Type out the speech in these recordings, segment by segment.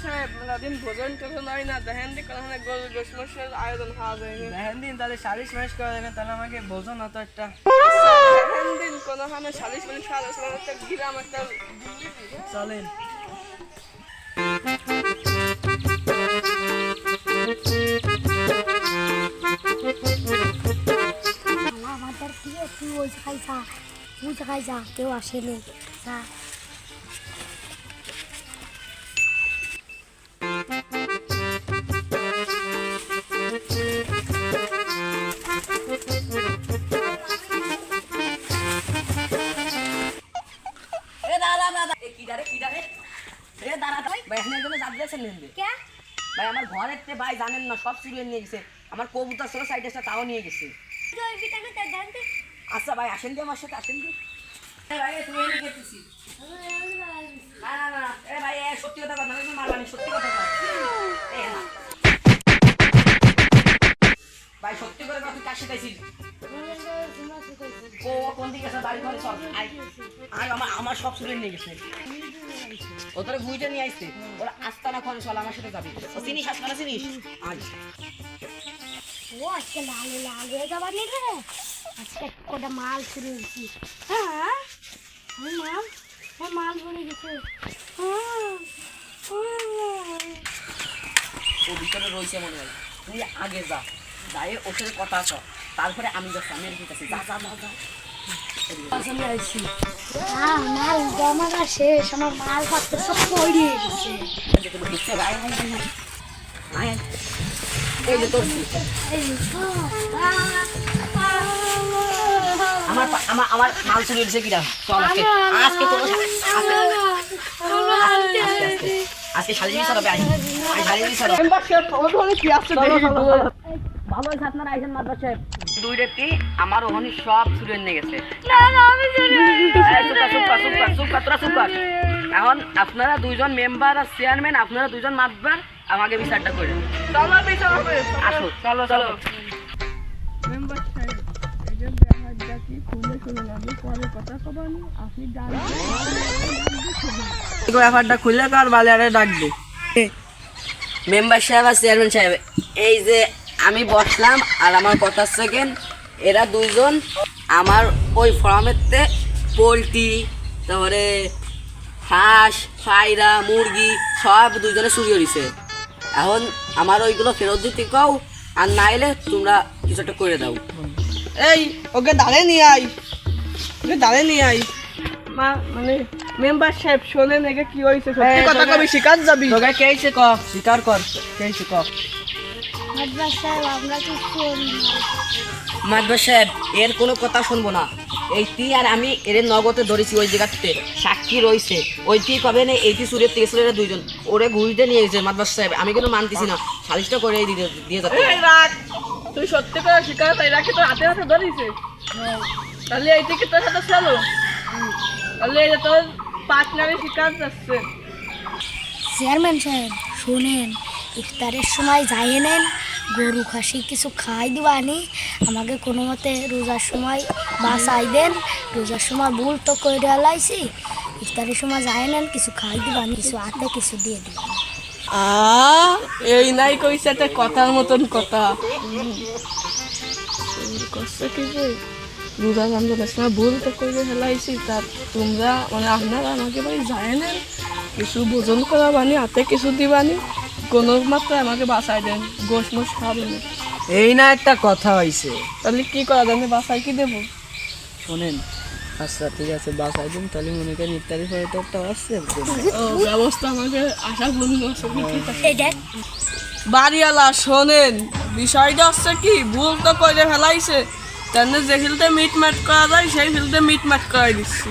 সাহেব দিন ভোজন টোজন হয় না দেখেন দিন কোনো গোল গোশমশের আয়োজন হওয়া যায়নি দেখেন দিন তাহলে 40 মাস করে দেবেন তাহলে আমাকে বোঝো না তো একটা দেখেন দিন কোনো হামে 40 মিনিট খাওয়া যাচ্ছে একটা গিরাম একটা চলেন আমাদের কি তুই ওই খাইছা কেউ আসেনি ভাই আমার ঘরের ভাই জানেন না সব চুরিয়ে নিয়ে গেছে আমার কবুতর ছিল সাইডে তাও নিয়ে গেছে আচ্ছা ভাই আসেন দি আমার সাথে আসেন দি ভাই তুমি এনে গেছিস না না না এ ভাই সত্যি কথা কথা না মারবানি সত্যি কথা কথা ভাই সত্যি করে কথা কাছে পাইছিস ও কোন দিকে আছে বাড়ি ঘরে সব আমার সব চুরিয়ে নিয়ে গেছে ও তোরে বুইটা নিয়ে আসছে ওরা আস্তানা খরচ হল আমার সাথে যাবি ও চিনিস আস্তানা চিনিস আজ ও আজকে লাল হয়ে যাবার নেই রে আজকে কটা মাল শুরু হয়েছি হ্যাঁ মাল ভরে গেছে ও ভিতরে রয়েছে মনে হয় তুই আগে যা যাই ওর সাথে কথা আস তারপরে আমি যাচ্ছি আমি এর কাছে যা যা যা যা মাল জমা শেষ আমার মাল পত্র সব পড়িয়ে গেছে এই যে তোর আমার মাল চুরি হয়েছে কিনা চল আজকে কোনো আজকে শালি জিনিস হবে আমি শালি জিনিস হবে মেম্বার সাহেব খবর খবর কি আসছে দেখি ভালো হয়েছে আপনারা আইসেন মাদ্রাস সাহেব দুই রেতি আমার ওখানে সব চুরিয়ে নিয়ে গেছে এখন আপনারা দুইজন মেম্বার আর চেয়ারম্যান আপনারা দুইজন মাতবার আমাকে বিচারটা করে চলো বিচার হবে আসো চলো চলো মেম্বার সাহেব এই যে দেখা দেখি খুলে শুনে আমি পরে কথা কবেন আপনি জানেন ব্যাপারটা খুলে কার বালিয়ারে ডাকবে মেম্বার সাহেব আর চেয়ারম্যান সাহেব এই যে আমি বসলাম আর আমার কথা সেকেন্ড এরা দুইজন আমার ওই ফর্মেতে পোলট্রি তারপরে হাঁস পায়রা মুরগি সব দুইজনে চুরি হয়েছে এখন আমার ওইগুলো ফেরত দিতে কাও আর না এলে তোমরা কিছু একটা করে দাও এই ওকে দাঁড়ে নিয়ে আই মানে মেম্বার সাহেব শোনেন একে কি হয়েছে সত্যি কথা কবি শিকার যাবি তোকে কে এসে ক স্বীকার কর কে এসে ক মাদ্রাস সাহেব আমরা কিছু মাদবার সাহেব এর কোনো কথা শুনবো না এই তুই আর আমি এর নগদে ধরেছি ওই জায়গাতে সাক্ষী রয়েছে ওই তুই কবে না এইটি সুরের থেকে সুরের দুইজন ওরে ঘুরিতে নিয়ে গেছে মাদবার সাহেব আমি কিন্তু মানতেছি না সালিশটা করে দিয়ে যাচ্ছে এই রাখ তুই সত্যি করে শিকার তাই রাখি তোর হাতে হাতে ধরিছে তাহলে এই থেকে তোর সাথে চলো তাহলে এই যে তোর পার্টনারে শিকার যাচ্ছে চেয়ারম্যান সাহেব শোনেন ইফতারের সময় যাই নেন গরু খাসি কিছু খাই দিবানি আমাকে কোনো মতে রোজার সময় বাসাই দেন রোজার সময় ভুল তো করে লাইছি ইফতারের সময় যাই নেন কিছু খাই দিবানি কিছু হাতে কিছু দিয়ে দিবানি এই নাই কইছে একটা কথার মতন কথা কষ্ট কি যে রোজা রমজানের সময় ভুল তো করে ফেলাইছি তার তোমরা মানে আপনারা আমাকে ভাই যায় না কিছু ভোজন করা বানি হাতে কিছু দিবানি কোনো মাত্র আমাকে বাসায় দেন গোশ মোশ খাবেন এই না একটা কথা হইছে তাহলে কি করা যাবে বাসায় কি দেবো শোনেন আচ্ছা ঠিক আছে বাসায় দিন তাহলে মনে করেন ইফতারি পরে তো একটা আসছে ও ব্যবস্থা আমাকে আশা বন্ধু ঠিক আছে এই দেখ বাড়িওয়ালা শোনেন বিষয়টা হচ্ছে কি ভুল তো করে ফেলাইছে তাহলে যে ফিল্ডে মিটমাট করা যায় সেই ফিল্ডে মিটমাট করাই দিচ্ছি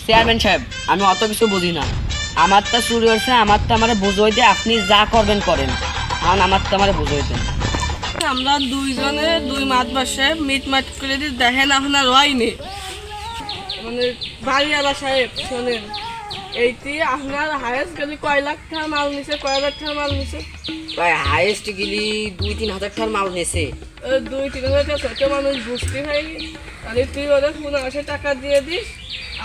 চেয়ারম্যান সাহেব আমি অত কিছু বুঝি না আমারটা চুরি হয়েছে আমারটা আমার বুঝোই দিয়ে আপনি যা করবেন করেন কারণ আমারটা আমার বুঝোই দেন আমরা দুইজনে দুই মাত বসে মিটমাট করে দিই দেখেন আপনার হয়নি মানে বাড়িওয়ালা সাহেব শোনেন এইটি আপনার হায়েস্ট গেলি কয় লাখ টাকা মাল নিছে কয় হাজার টাকা মাল নিছে ভাই হাইয়েস্ট গেলি 2-3 হাজার টাকার মাল নেছে 2-3 হাজার টাকা ছোট মানুষ বুঝতে হয় তাহলে তুই ওদের 1500 টাকা দিয়ে দিস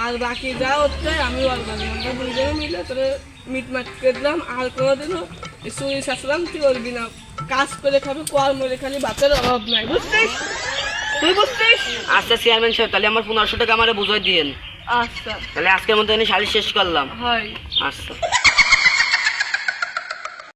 আর বাকি যা হচ্ছে আমি অর্গানি আমরা দুইজনে মিলে তোরে মিটমাট করে দিলাম। আর কোনোদিনও এই চুরি শাসলাম তুই করবি না, কাজ করে খাবি, কোয়ার মরে খালি ভাতের অভাব নাই, বুঝছিস? তুই বুঝছিস? আচ্ছা চেয়ারম্যান সাহেব, তাহলে আমার 1500 টাকা আমারে বুঝাই দিয়েন। আচ্ছা তাহলে আজকের মতো এনে সালিশ শেষ করলাম। হয়। আচ্ছা।